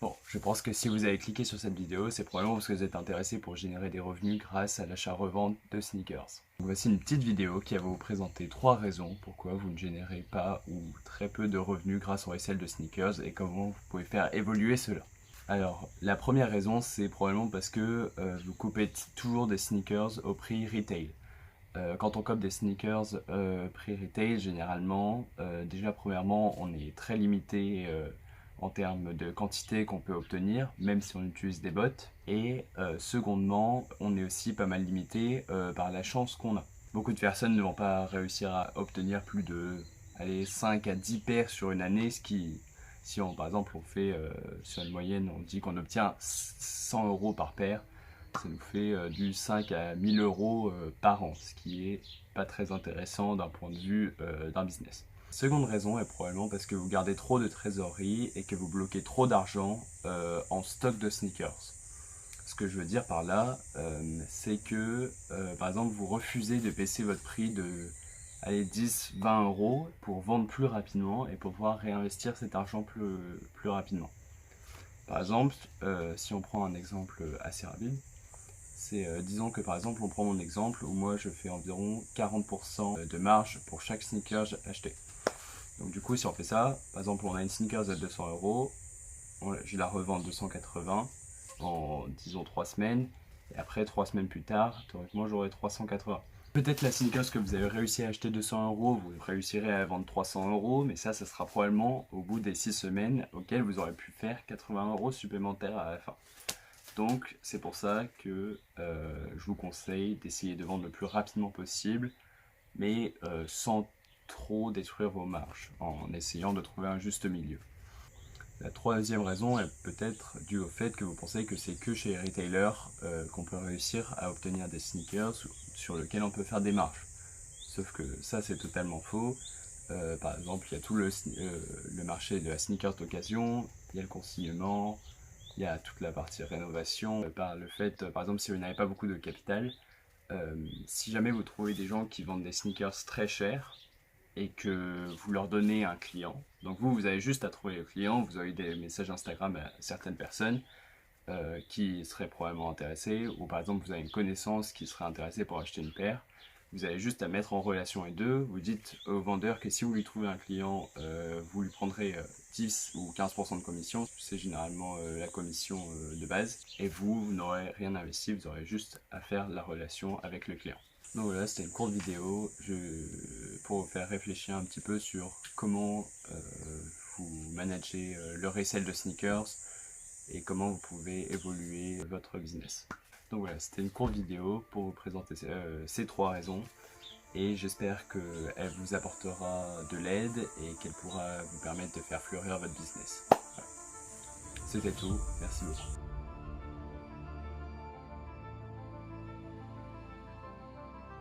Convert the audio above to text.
Bon, je pense que si vous avez cliqué sur cette vidéo, c'est probablement parce que vous êtes intéressé pour générer des revenus grâce à l'achat-revente de sneakers. Donc voici une petite vidéo qui va vous présenter 3 raisons pourquoi vous ne générez pas ou très peu de revenus grâce au resell de sneakers et comment vous pouvez faire évoluer cela. Alors, la première raison, c'est probablement parce que vous coupez toujours des sneakers au prix retail. Quand on cope des sneakers prix retail, généralement, déjà premièrement, on est très limité en termes de quantité qu'on peut obtenir, même si on utilise des bots. Et secondement, on est aussi pas mal limité par la chance qu'on a. Beaucoup de personnes ne vont pas réussir à obtenir plus de 5 à 10 paires sur une année, ce qui, si on, par exemple on fait sur une moyenne, on dit qu'on obtient 100 € par paire, ça nous fait du 5 à 1000 € par an, ce qui est pas très intéressant d'un point de vue d'un business. Seconde raison est probablement parce que vous gardez trop de trésorerie et que vous bloquez trop d'argent en stock de sneakers. Ce que je veux dire par là, c'est que par exemple vous refusez de baisser votre prix de 10-20 € pour vendre plus rapidement et pour pouvoir réinvestir cet argent plus rapidement. Par exemple, si on prend un exemple assez rapide, c'est disons que par exemple on prend mon exemple où moi je fais environ 40% de marge pour chaque sneaker acheté. Donc du coup si on fait ça, par exemple on a une sneakers à 200 €, je la revends 280 en disons 3 semaines, et après 3 semaines plus tard, théoriquement j'aurai 380. Peut-être la sneakers que vous avez réussi à acheter 200 €, vous réussirez à vendre 300 €, mais ça sera probablement au bout des 6 semaines auxquelles vous aurez pu faire 80 € supplémentaires à la fin. Donc c'est pour ça que je vous conseille d'essayer de vendre le plus rapidement possible, mais sans trop détruire vos marges, en essayant de trouver un juste milieu. La troisième raison est peut-être due au fait que vous pensez que c'est que chez les retailers qu'on peut réussir à obtenir des sneakers sur lesquels on peut faire des marges. Sauf que ça c'est totalement faux. Par exemple, il y a tout le marché de la sneakers d'occasion, il y a le consignement, il y a toute la partie rénovation. Par le fait, par exemple, si vous n'avez pas beaucoup de capital, si jamais vous trouvez des gens qui vendent des sneakers très chers et que vous leur donnez un client, donc vous avez juste à trouver le client, vous avez des messages Instagram à certaines personnes qui seraient probablement intéressées, ou par exemple vous avez une connaissance qui serait intéressée pour acheter une paire. Vous avez juste à mettre en relation les deux. Vous dites au vendeur que si vous lui trouvez un client, vous lui prendrez 10 ou 15% de commission. C'est généralement la commission de base. Et vous n'aurez rien investi, vous aurez juste à faire la relation avec le client. Donc voilà, c'était une courte vidéo pour vous faire réfléchir un petit peu sur comment vous managez le resell de sneakers et comment vous pouvez évoluer votre business. Donc voilà, c'était une courte vidéo pour vous présenter ces 3 raisons et j'espère qu'elle vous apportera de l'aide et qu'elle pourra vous permettre de faire fleurir votre business. Voilà. C'était tout, merci beaucoup.